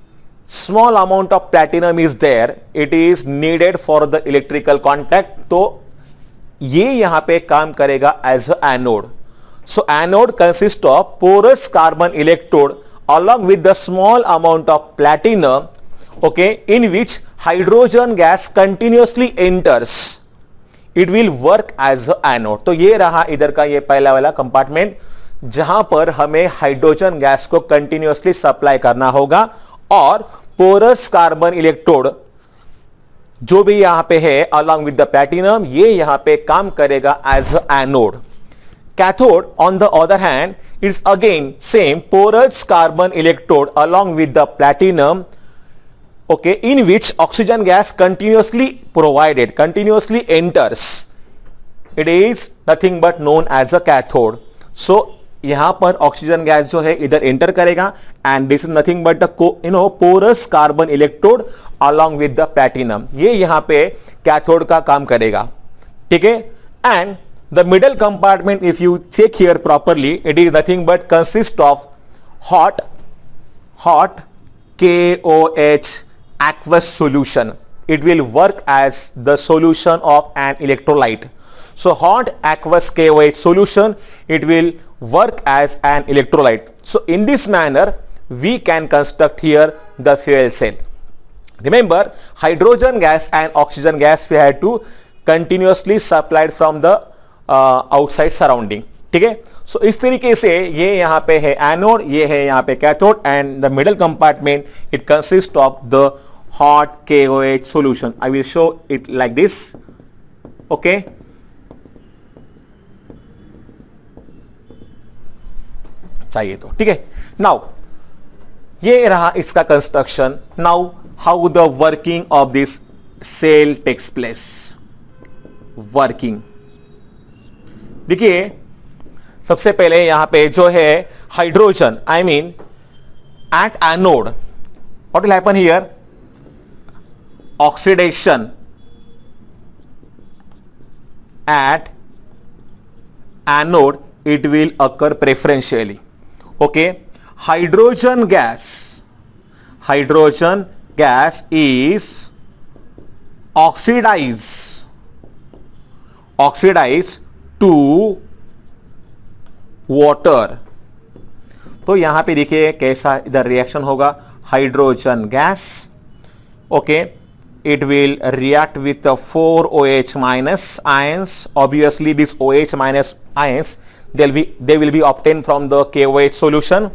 [SPEAKER 1] small amount of platinum is there. It is needed for the electrical contact. तो ये यहां पे काम करेगा as a anode. So anode consists of porous carbon electrode along with the small amount of platinum, okay, in which hydrogen gas continuously enters. It will work as an anode. तो ये रहा इधर का ये पहला वाला कंपार्टमेंट जहां पर हमें हाइड्रोजन गैस को कंटिन्यूअसली सप्लाई करना होगा, और पोरस कार्बन इलेक्ट्रोड जो भी यहां पे है along with the platinum, ये यहां पे काम करेगा as an anode. Cathode on the other hand is again same porous carbon electrode along with the platinum, okay, in which oxygen gas continuously enters. It is nothing but known as a cathode. So यहां पर oxygen gas जो है इधर enter करेगा, and this is nothing but porous carbon electrode along with the platinum. ये यहां पे cathode का काम करेगा. ठीक है, and the middle compartment, if you check here properly, it is nothing but consist of hot KOH aqueous solution. It will work as the solution of an electrolyte. So hot aqueous KOH solution, it will work as an electrolyte. So in this manner we can construct here the fuel cell. Remember, hydrogen gas and oxygen gas we had to continuously supplied from the outside surrounding. ठीक है, सो इस तरीके से ये यहां पे है anode, ये है यहां पे cathode, and the middle compartment it consist of the hot KOH solution. I will show it like this. Okay, चाहिए तो ठीक है. नाउ ये रहा इसका construction. Now how the working of this sale tax place. Working देखिए, सबसे पहले यहां पे जो है hydrogen, I mean at anode, what will happen here, oxidation at anode, it will occur preferentially. Okay, hydrogen gas hydrogen gas is oxidize to water. तो यहां पे देखिए कैसा इधर रिएक्शन होगा. Hydrogen gas, okay, it will react with the 4 OH minus ions. Obviously these OH minus ions they will be obtained from the KOH solution,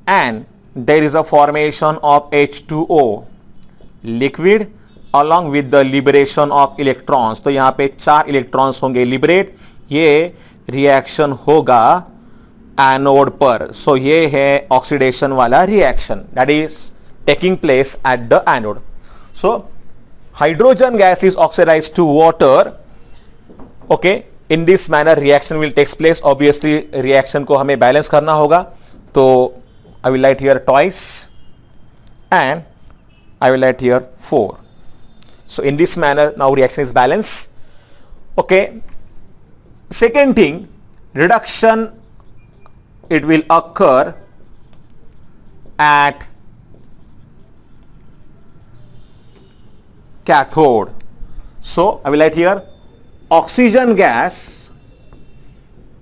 [SPEAKER 1] and there is a formation of H2O liquid along with the liberation of electrons. तो यहां पे 4 electrons होंगे liberate. ये reaction होगा anode पर. सो ये है oxidation वाला reaction that is taking place at the anode. So hydrogen gas is oxidised to water. Okay, in this manner reaction will takes place. Obviously reaction को हमें बैलेंस करना होगा. तो I will write here twice and I will write here 4. So in this manner now reaction is balanced. Okay. Second thing, reduction, it will occur at cathode. So I will write here oxygen gas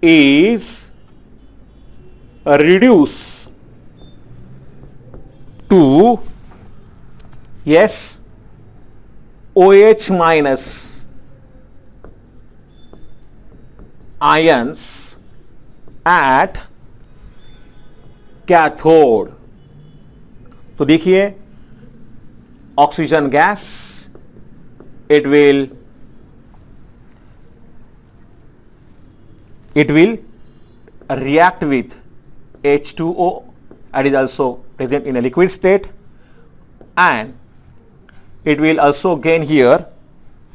[SPEAKER 1] is reduced to, yes, OH minus ions at cathode. तो देखिए oxygen gas it will react with H2O and is also present in a liquid state, and it will also gain here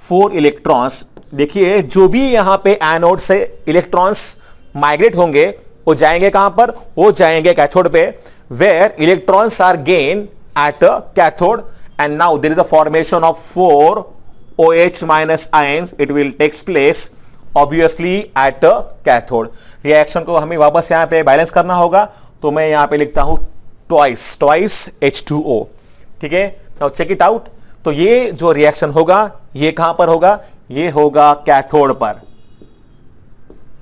[SPEAKER 1] 4 electrons. देखिए जो भी यहां पे anode से electrons migrate होंगे वो जाएंगे कहां पर? वो जाएंगे कैथोड पे, where electrons are gain at cathode, and now there is a formation of 4 OH minus ions. It will takes place obviously at cathode. Reaction को हमें वापस यहां पे बैलेंस करना होगा. तो मैं यहां पे लिखता हूं ट्वाइस H2O. ठीक है, नाउ चेक इट आउट. तो ये जो रिएक्शन होगा ये कहां पर होगा? ये होगा कैथोड पर.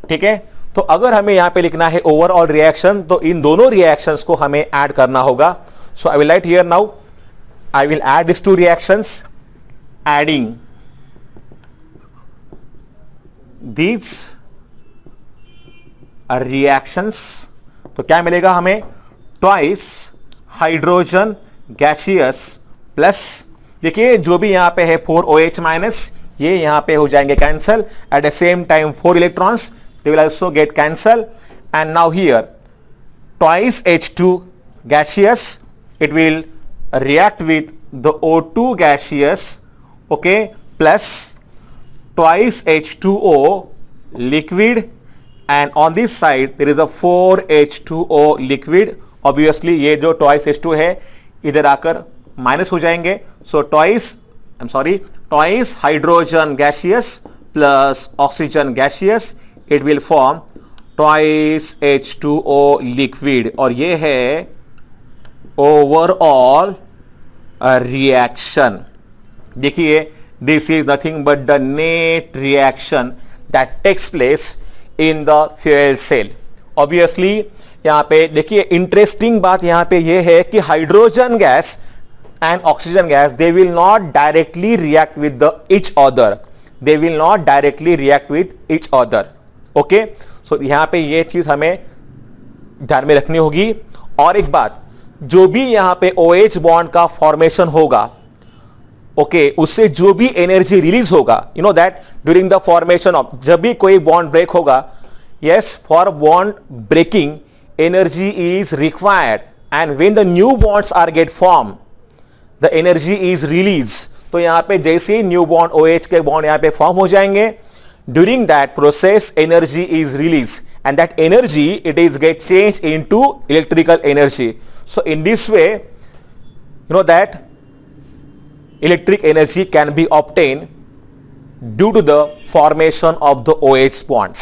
[SPEAKER 1] ठीक है, तो अगर हमें यहां पे लिखना है ओवरऑल रिएक्शन तो इन दोनों रिएक्शंस को हमें ऐड करना होगा. So I will write here now, I will add this to reactions. Adding these reactions, तो क्या मिलेगा हमें? ट्वाइस हाइड्रोजन गैसियस प्लस, देखिए जो भी यहां पे है 4 OH माइनस, ये यहां पे हो जाएंगे cancel. At the same time 4 electrons they will also get cancel, and now here twice H2 gaseous, it will react with the O2 gaseous, okay, plus twice H2O liquid, and on this side there is a 4 H2O liquid. obviously ये जो twice H2 है इधर आकर minus हो जाएंगे. so twice hydrogen gaseous plus oxygen gaseous, it will form twice H2O liquid, और ये है overall reaction. देखिए this is nothing but the net reaction that takes place in the fuel cell. obviously यहां पे देखिए interesting बात यहां पे ये है कि hydrogen gas and oxygen gas they will not directly react with the each other. they will not directly react with each other. Okay, so यहां पे ये चीज हमें ध्यान में रखनी होगी. और एक बात, जो भी यहां पे OH बॉन्ड का फॉर्मेशन होगा, ओके, उससे जो भी एनर्जी रिलीज होगा, you know that during the formation of, जब भी कोई बॉन्ड ब्रेक होगा, yes, for bond breaking energy is required, and when the new bonds are get form the energy is release. तो यहां पे जैसे ही न्यू बॉन्ड OH के बॉन्ड यहां पे फॉर्म हो जाएंगे, during that process energy is release, and that energy it is get change into electrical energy. So in this way you know that electric energy can be obtained due to the formation of the OH bonds.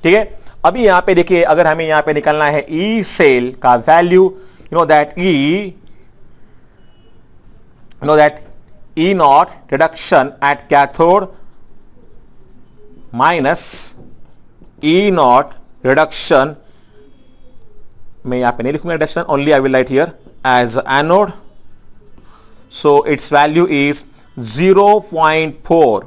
[SPEAKER 1] ठीक है, अभी यहां पे देखिए अगर हमें यहां पे निकालना है E सेल का value, you know that E you know that E naught reduction at cathode minus E naught reduction, मैं यहाँ पे नहीं लिखूंगा reduction, only I will write here as anode. So its value is 0.4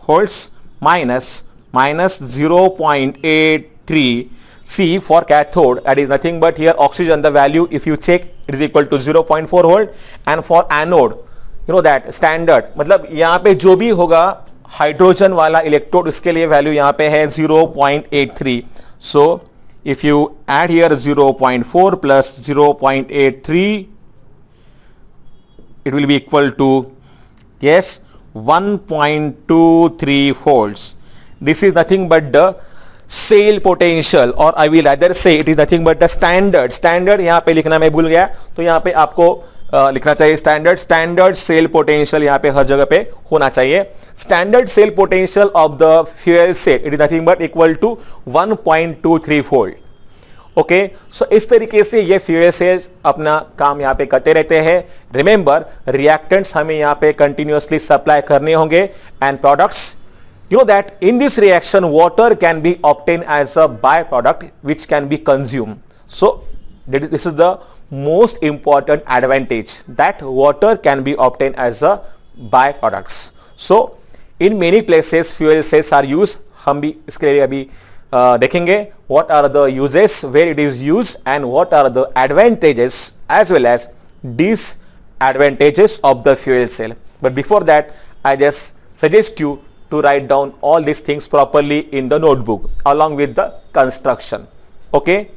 [SPEAKER 1] volts minus 0.83. See, for cathode, that is nothing but here oxygen, the value if you check it is equal to 0.4 volt, and for anode you know that standard, मतलब यहाँ पे जो भी होगा hydrogen वाला electrode उसके लिए value यहाँ पे है 0.83. So if you add here 0.4 plus 0.83, it will be equal to, yes, 1.23 volts. This is nothing but the cell potential, or I will rather say it is nothing but the standard यहाँ पे लिखना मैं भूल गया, तो यहाँ पे आपको लिखना चाहिए स्टैंडर्ड सेल पोटेंशियल, यहाँ पे हर जगह पे होना चाहिए. Standard cell potential of the fuel cell it is nothing but equal to 1.23 volt. Okay, so इस तरीके से ये फ्यूल सेल्स अपना काम यहाँ पे करते रहते हैं. रिमेंबर, रिएक्टेंट्स हमें यहाँ पे कंटिन्यूअसली सप्लाई करने होंगे, and products, you know that in this reaction water can be obtained as a byproduct which can be consumed. So this is the most important advantage, that water can be obtained as a byproducts. So in many places fuel cells are used. हम भी इसके लिए अभी देखेंगे what are the uses, where it is used, and what are the advantages as well as disadvantages of the fuel cell. But before that, I just suggest you to write down all these things properly in the notebook along with the construction. Okay.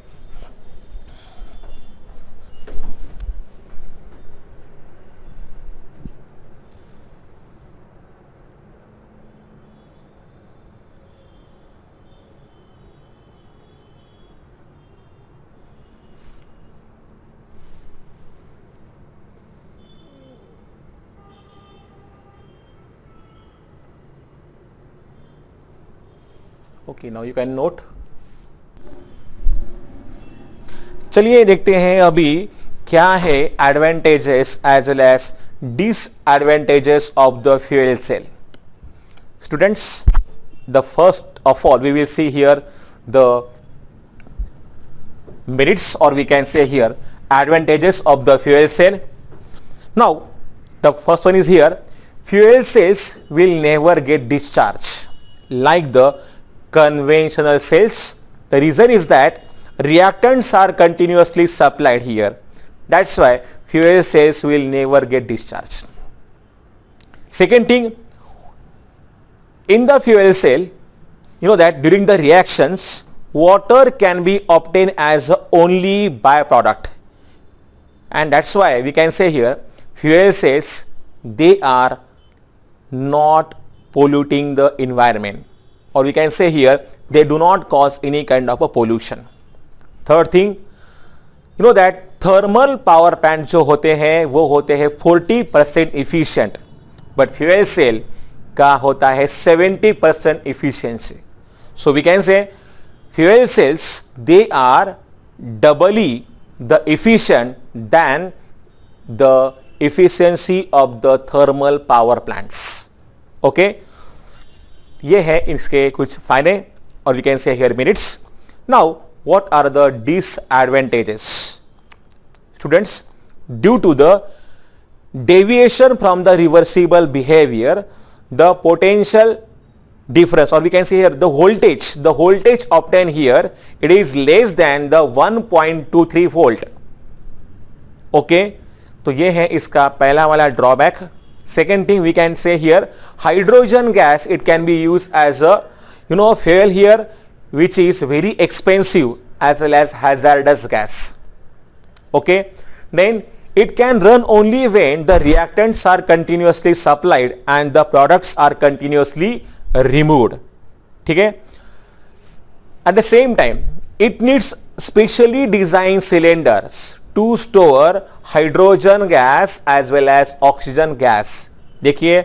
[SPEAKER 1] Okay, now you can note. चलिए देखते हैं अभी क्या है advantages as well as disadvantages of the fuel cell. Students, the first of all we will see here the merits, or we can say here advantages of the fuel cell. Now the first one is here, fuel cells will never get discharged like the conventional cells. The reason is that reactants are continuously supplied here. That's why fuel cells will never get discharged. Second thing, in the fuel cell, you know that during the reactions water can be obtained as only byproduct, and that's why we can say here fuel cells, they are not polluting the environment, or we can say here they do not cause any kind of a pollution. Third thing, you know that thermal power plant जो होते हैं वो होते हैं 40% efficient, but fuel cell का होता है 70% efficiency. So we can say fuel cells, they are doubly the efficient than the efficiency of the thermal power plants. Okay, ये है इसके कुछ फायदे, और we can say here merits. Now what are the disadvantages? Students, due to the deviation from the reversible behavior, the potential difference, or we can say here the voltage obtained here, it is less than the 1.23 volt. Okay, तो ये है इसका पहला वाला drawback. Second thing we can say here, hydrogen gas, it can be used as a fuel here, which is very expensive as well as hazardous gas. Okay, then it can run only when the reactants are continuously supplied and the products are continuously removed. ठीक है. At the same time, it needs specially designed cylinders to store hydrogen gas as well as oxygen gas. देखिए,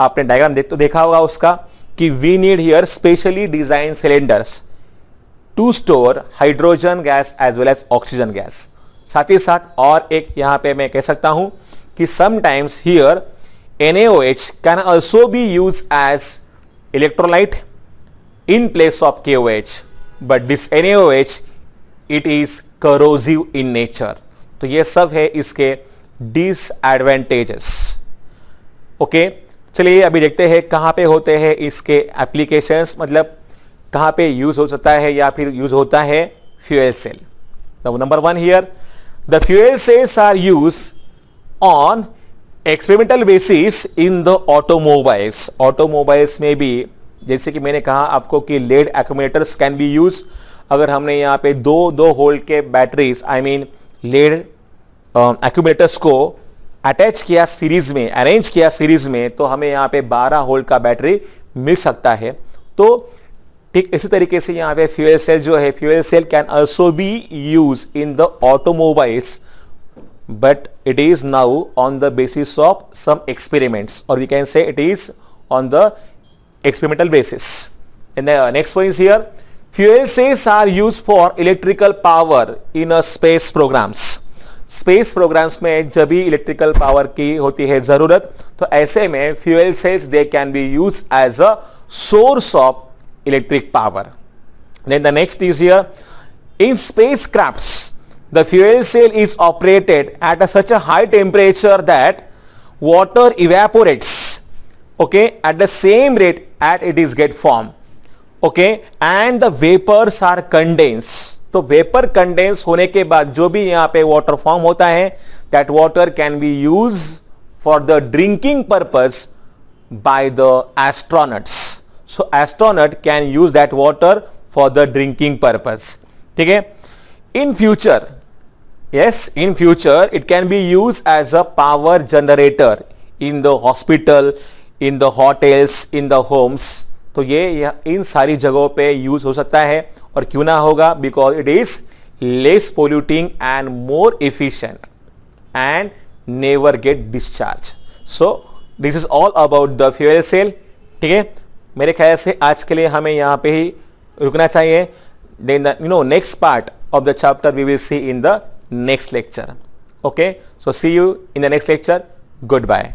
[SPEAKER 1] आपने diagram देखा होगा उसका कि we need here specially designed cylinders to store hydrogen gas as well as oxygen gas. साथ ही साथ और एक यहाँ पे मैं कह सकता हूं कि sometimes here NaOH can also be used as electrolyte in place of KOH, but this NaOH it is corrosive in nature. तो ये सब है इसके disadvantages. ओके, चलिए अभी देखते हैं कहां पे होते हैं इसके एप्लीकेशंस, मतलब कहां पे यूज हो सकता है या फिर यूज होता है fuel cell. Number 1 here, the fuel cells are use on experimental basis in the automobiles. Automobiles में भी जैसे कि मैंने कहा आपको कि lead accumulators can be use. अगर हमने यहाँ पे दो होल्ड के batteries I mean lead accumulators को अटैच किया सीरीज में, अरेंज किया सीरीज में, तो हमें यहाँ पे 12 होल्ड का बैटरी मिल सकता है. तो ठीक इसी तरीके से यहाँ पे फ्यूएल सेल जो है, fuel cell can also be use in the automobiles, but it is now on the basis of some experiments, or we can say it is on the experimental basis. And the next one is here, fuel cells are used for electrical power in a space programs. Space programs में जब भी electrical power की होती है जरूरत, तो ऐसे में fuel cells they can be use as a source of electric power. Then the next is here, in spacecrafts the fuel cell is operated at such a high temperature that water evaporates, okay, at the same rate at it is get formed, okay, and the vapors are condensed. तो vapour condense होने के बाद जो भी यहाँ पे water form होता है, that water can be use for the drinking purpose by the astronauts. So astronaut can use that water for the drinking purpose. ठीक है. In future, yes, in future it can be used as a power generator in the hospital, in the hotels, in the homes. तो ये इन सारी जगहों पे use हो सकता है. और क्यों ना होगा, because it is less polluting and more efficient and never get discharge. So this is all about the fuel cell. ठीक है, मेरे ख्याल से आज के लिए हमें यहां पे ही रुकना चाहिए. Then the next part of the chapter we will see in the next lecture. Okay, so see you in the next lecture. Goodbye.